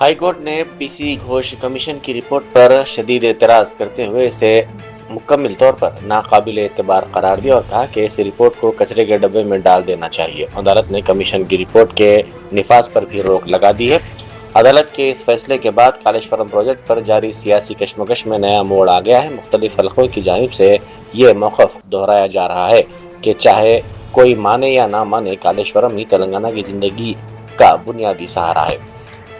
High court نے پی سی Ghosh commission کی report پر شدید اعتراض کرتے ہوئے اسے مکمل طور پر ناقابل اعتبار قرار دیا اور کہا کہ اس رپورٹ کو کچرے کے ڈبے میں ڈال دینا چاہیے۔ عدالت نے کمیشن کی رپورٹ کے نفاذ پر بھی روک لگا دی ہے۔ عدالت کے اس فیصلے کے بعد کالیشورم پروجیکٹ پر جاری سیاسی کشمکش میں نیا موڑ آ گیا ہے۔ مختلف حلقوں کی جانب سے یہ موقف دہرایا جا رہا ہے کہ چاہے کوئی مانے یا نہ مانے، کالیشورم ہی تلنگانہ کی زندگی کا بنیادی سہارا ہے۔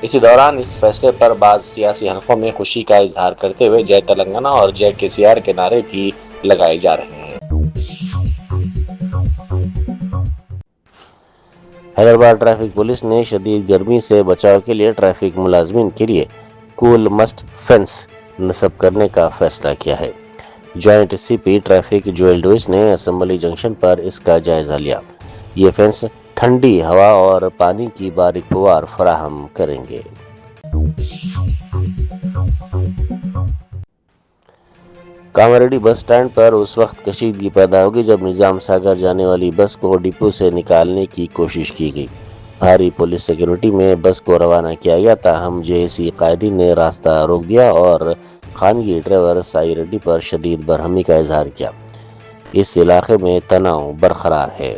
اسی دوران اس فیصلے پر بعض سیاسی حلقوں میں خوشی کا اظہار کرتے ہوئے جے تلنگانہ اور جے کے سی آر کے نعرے بھی لگائے جا رہے ہیں۔ حیدرآباد ٹریفک پولیس نے شدید گرمی سے بچاؤ کے لیے ٹریفک ملازمین کے لیے کول مسٹ فینس نصب کرنے کا فیصلہ کیا ہے۔ جوائنٹ سی پی ٹریفک جویل ڈوئس نے اسمبلی جنکشن پر اس کا جائزہ لیا۔ یہ فینس ٹھنڈی ہوا اور پانی کی باریک پھوار فراہم کریں گے۔ کاماریڈی بس سٹینڈ پر اس وقت کشیدگی پیدا ہوگی جب نظام ساگر جانے والی بس کو ڈپو سے نکالنے کی کوشش کی گئی۔ بھاری پولیس سیکورٹی میں بس کو روانہ کیا گیا، تاہم جے اے سی قائدین نے راستہ روک دیا اور خانگی ڈرائیور سائی ریڈی پر شدید برہمی کا اظہار کیا۔ اس علاقے میں تناؤ برقرار ہے۔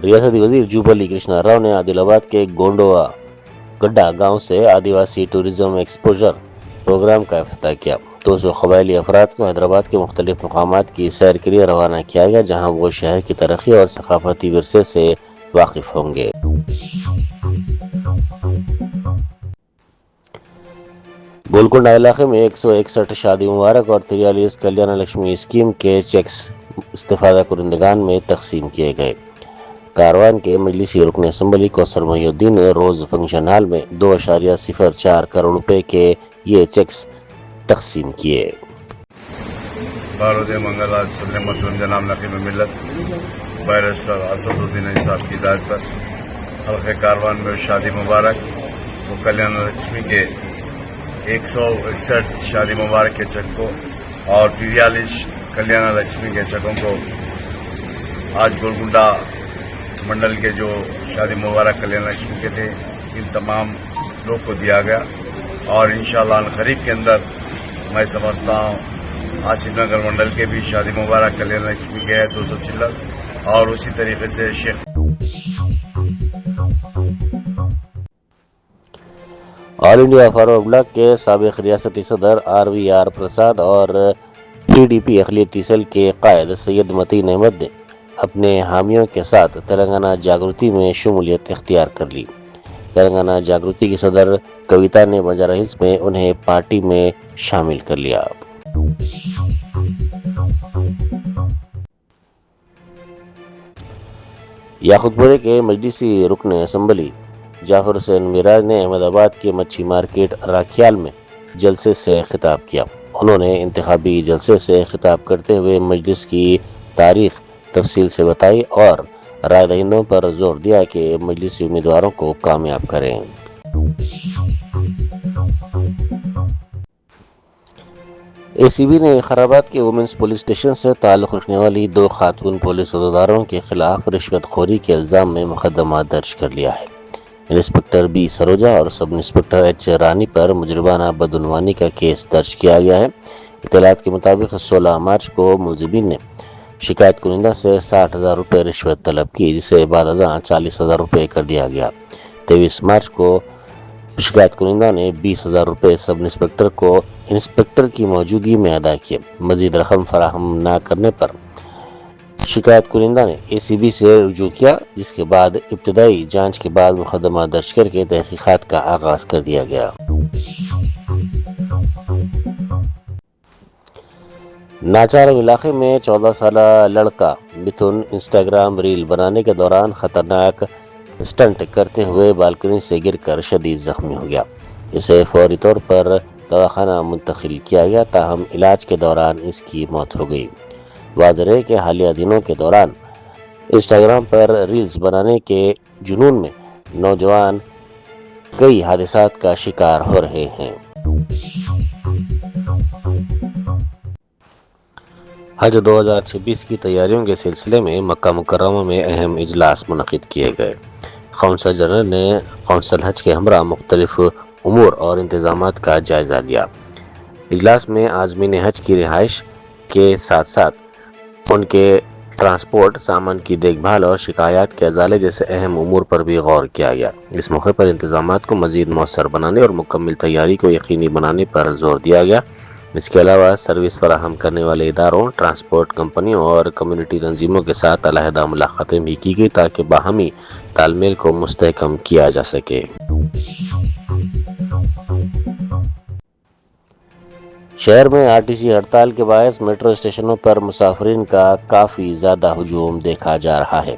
ریاستی وزیر جوبلی کرشنا راؤ نے عادل آباد کے گونڈوا گڈھا گاؤں سے آدیواسی ٹورزم ایکسپوجر پروگرام کا افتتاح کیا۔ 200 قبائلی افراد کو حیدرآباد کے مختلف مقامات کی سیر کے لیے روانہ کیا گیا، جہاں وہ شہر کی تاریخی اور ثقافتی ورثے سے واقف ہوں گے۔ گولکنڈہ علاقے میں 161 شادی مبارک اور 43 کلیانہ لکشمی اسکیم کے چیکس استفادہ کنندگان میں تقسیم کیے گئے۔ کاروان کے مجلسی رکن اسمبلی کوثر محی الدین نے روز فنکشن ہال میں 2.04 کروڑ روپے کے یہ چیکس تقسیم کیے۔ بارود منگل صدر محترم جناب نقیب ملت بیرسٹر اسد الدین علی صاحب کی ہدایت پر حلقہ کاروان میں شادی مبارک و کلیانہ لکشمی کے 161 شادی مبارک کے چیک کو اور 43 کلیانہ لکشمی کے چیکوں کو آج گولکنڈہ منڈل کے جو شادی مبارک کلیانہ لکشمی کے تھے ان تمام لوگ کو دیا گیا، اور انشاءاللہ قریب کے اندر میں سمجھتا ہوں آصف نگر منڈل کے بھی شادی مبارک کلیانہ لکشمی کے ہے 200 چلر، اور اسی طریقے سے شیخ آل انڈیا فارورڈ بلاک کے سابق ریاستی صدر آر وی آر پرساد اور پی ڈی پی اقلیتی سیل کے قائد سید متین احمد نے اپنے حامیوں کے ساتھ تلنگانہ جاگرتی میں شمولیت اختیار کر لی۔ تلنگانہ جاگرتی کی صدر کویتا نے بنجارہ ہلز میں انہیں پارٹی میں شامل کر لیا۔ یاقوت پورے کے مجلسی رکن اسمبلی جعفر حسین میرار نے احمد آباد کے مچھی مارکیٹ راکھیال میں جلسے سے خطاب کیا۔ انہوں نے انتخابی جلسے سے خطاب کرتے ہوئے مجلس کی تاریخ تفصیل سے بتائی اور رائے دہندوں پر زور دیا کہ مجلسی امیدواروں کو کامیاب کریں۔ اے سی بی نے خرابات کے وومنس پولیس اسٹیشن سے تعلق رکھنے والی 2 خاتون پولیس عہدیداروں کے خلاف رشوت خوری کے الزام میں مقدمہ درج کر لیا ہے۔ انسپکٹر بی سروجا اور سب انسپکٹر ایچ رانی پر مجرمانہ بدعنوانی کا کیس درج کیا گیا ہے۔ اطلاعات کے مطابق 16 مارچ کو ملزمین نے شکایت کنندہ سے 60,000 روپے رشوت طلب کی، جسے بعد ازاں 40,000 روپے کر دیا گیا۔ 23 مارچ کو شکایت کنندہ نے 20,000 روپے سب انسپکٹر کو انسپکٹر کی موجودگی میں ادا کیے۔ مزید رقم فراہم نہ کرنے پر شکایت کنندہ نے اے سی بی سے رجوع کیا، جس کے بعد ابتدائی جانچ کے بعد مقدمہ درج کر کے تحقیقات کا آغاز کر دیا گیا۔ ناچارم علاقے میں 14 سالہ لڑکا متھن انسٹاگرام ریل بنانے کے دوران خطرناک اسٹنٹ کرتے ہوئے بالکنی سے گر کر شدید زخمی ہو گیا۔ اسے فوری طور پر دواخانہ منتقل کیا گیا، تاہم علاج کے دوران اس کی موت ہو گئی۔ واضح ہے کہ حالیہ دنوں کے دوران انسٹاگرام پر ریلز بنانے کے جنون میں نوجوان کئی حادثات کا شکار ہو رہے ہیں۔ हज 2026 की तैयारियों के सिलसिले में मक्का मुकर्रमा में अहम इजलास मुनक़िद किए गए। कौंसल जनरल ने कौंसल हज के हमरा मुख्तलिफ उमूर और इंतजामात का जायजा लिया। इजलास में आज़मीन हज की रिहाइश के साथ साथ उनके ट्रांसपोर्ट, सामान की देखभाल और शिकायत के अजाले जैसे अहम उमूर पर भी गौर किया गया। इस मौके पर इंतजामात को मज़ीद मौसर बनाने और मुकम्मल तैयारी को यकीनी बनाने पर जोर दिया गया। इसके अलावा सर्विस फराहम करने वाले इदारों, ट्रांसपोर्ट कंपनियों और कम्युनिटी तंजीमों के साथ अलहदा मुलाकातें भी की गई ताकि बाहमी तालमेल को मुस्तहकम किया जा सके। शहर में आरटीसी हड़ताल के बायस मेट्रो स्टेशनों पर मुसाफिरीन का काफ़ी ज़्यादा हुजूम देखा जा रहा है।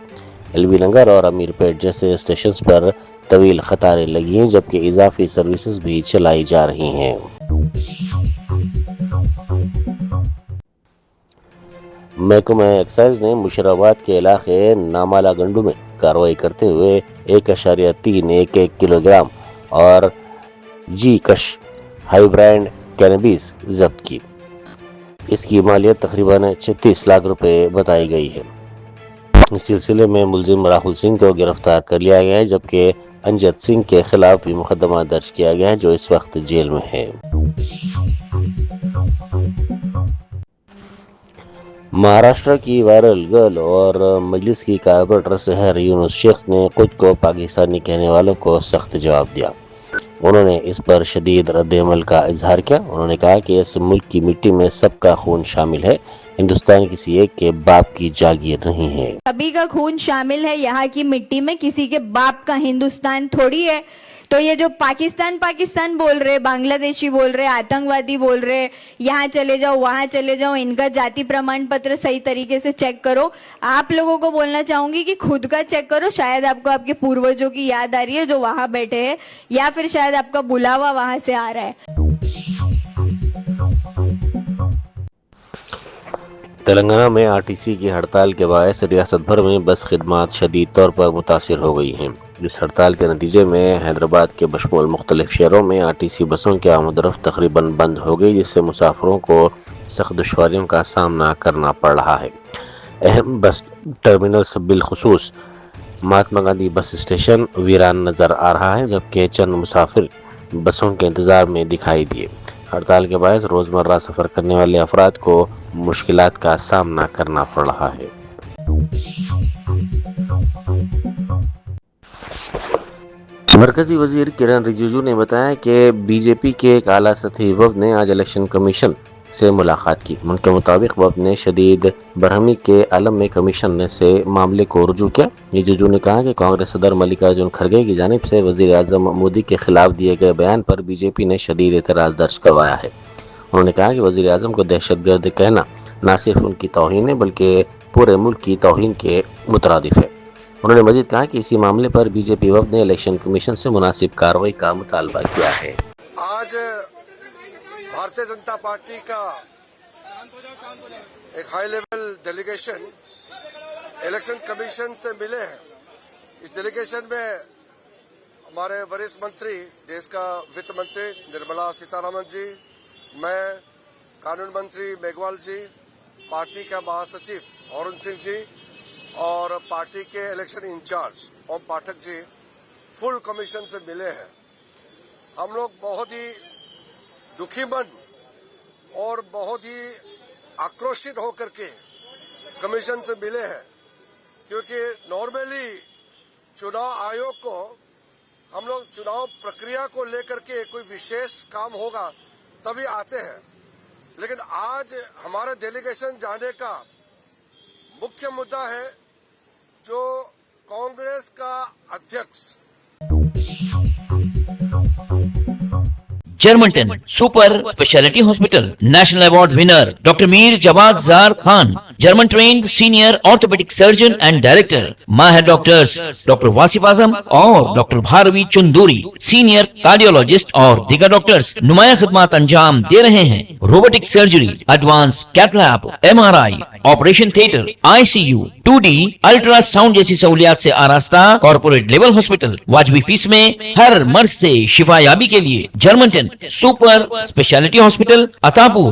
एलबी नगर और अमीरपेट जैसे स्टेशन पर तवील कतारें लगी हैं, जबकि इजाफी सर्विसेज भी चलाई जा रही हैं। महकमा एक्साइज ने मुशीराबाद के इलाके नामाला गंडू में कार्रवाई करते हुए 1.311 किलोग्राम और जी कश हाई ब्रांड कैनबिस जब्त की। इसकी मालियत तकरीबन 36 लाख रुपए बताई गई है। इस सिलसिले में मुलजिम राहुल सिंह को गिरफ्तार कर लिया गया है, जबकि अंजद सिंह के खिलाफ भी मुकदमा दर्ज किया गया है, जो इस वक्त जेल में है। महाराष्ट्र की वायरल गर्ल और मजलिस की कारपोरेटर सहर यूनुस शेख ने खुद को पाकिस्तानी कहने वालों को सख्त जवाब दिया। उन्होंने इस पर शदीद रद्द-ए-अमल का इजहार किया। उन्होंने कहा कि इस मुल्क की मिट्टी में सबका खून शामिल है, हिंदुस्तान किसी एक के बाप की जागीर नहीं है। सभी का खून शामिल है यहाँ की मिट्टी में, किसी के बाप का हिंदुस्तान थोड़ी है। तो ये जो पाकिस्तान पाकिस्तान बोल रहे, बांग्लादेशी बोल रहे, आतंकवादी बोल रहे, यहाँ चले जाओ वहां चले जाओ, इनका जाति प्रमाण पत्र सही तरीके से चेक करो। आप लोगों को बोलना चाहूंगी कि खुद का चेक करो। शायद आपको आपके पूर्वजों की याद आ रही है जो वहां बैठे हैं, या फिर शायद आपका बुलावा वहां से आ रहा है। तेलंगाना में आरटीसी की हड़ताल के बायस रियासत भर में बस खिदमात शदीद तौर पर मुतासिर हो गई हैं। इस हड़ताल के नतीजे में हैदराबाद के बशमूल मुख्तलिफ शहरों में आरटीसी बसों की आमद-ओ-रफ्त तकरीबन बंद हो गई, जिससे मुसाफिरों को सख्त दुश्वारियों का सामना करना पड़ रहा है। अहम बस terminals बिलखुसूस Mahatma Gandhi bus station वीरान नज़र आ रहा है, जबकि चंद मुसाफिर बसों के इंतज़ार में दिखाई दिए। हड़ताल के बायस रोज़मर्रा सफ़र करने वाले अफराद को मुश्किलात का सामना करना पड़ रहा है। मरकजी वजीर किरण रिजिजू ने बताया कि बीजेपी के एक आला सतही वफ़द ने आज इलेक्शन कमीशन से मुलाकात की। उनके मुताबिक वफ़द ने शदीद बरहमी के आलम में कमीशन से मामले को रुजू किया। रिजिजू ने कहा कि कांग्रेस सदर मल्लिकार्जुन खड़गे की जानिब से वज़ीर आज़म मोदी के खिलाफ दिए गए बयान पर बीजेपी ने शदीद एतराज़ दर्ज करवाया है। उन्होंने कहा कि वज़ीर आज़म को दहशतगर्द कहना न सिर्फ उनकी तौहीन है बल्कि पूरे मुल्क की तौहीन के मुतरादिफ है। उन्होंने मजीद कहा कि इसी मामले पर बीजेपी वफ़द ने इलेक्शन कमीशन से मुनासिब कार्रवाई का मुतालबा किया है। आज भारतीय जनता पार्टी का एक high level delegation election commission से मिले हैं। इस डेलीगेशन में हमारे वरिष्ठ मंत्री, देश का वित्त मंत्री निर्मला सीतारमण जी, मैं, कानून मंत्री मेघवाल जी, पार्टी का महासचिव अरुण सिंह जी और पार्टी के इलेक्शन इंचार्ज ओम पाठक जी फुल कमीशन से मिले हैं। हम लोग बहुत ही दुखी मन और बहुत ही आक्रोशित होकर के कमीशन से मिले हैं, क्योंकि नॉर्मली चुनाव आयोग को हम लोग चुनाव प्रक्रिया को लेकर के कोई विशेष काम होगा तभी आते हैं, लेकिन आज हमारे डेलीगेशन जाने का मुख्य मुद्दा है जो कांग्रेस का अध्यक्ष Germantown super speciality hospital national award winner doctor Mir Jawad Zar Khan, German trained senior orthopaedic surgeon and director, माहिर डॉक्टर्स डॉक्टर वासिफ आजम और doctor Bharvi Chanduri, senior cardiologist और दीगर डॉक्टर्स नुमाया खिदमत अंजाम दे रहे हैं। Robotic surgery, advance cath lab, MRI, operation theatre, ICU, 2D ultrasound जैसी सहूलियात से आरास्ता कॉर्पोरेट लेवल हॉस्पिटल वाजबी फीस में हर मर्ज से शिफायाबी के लिए Germanton super speciality hospital, Attapur,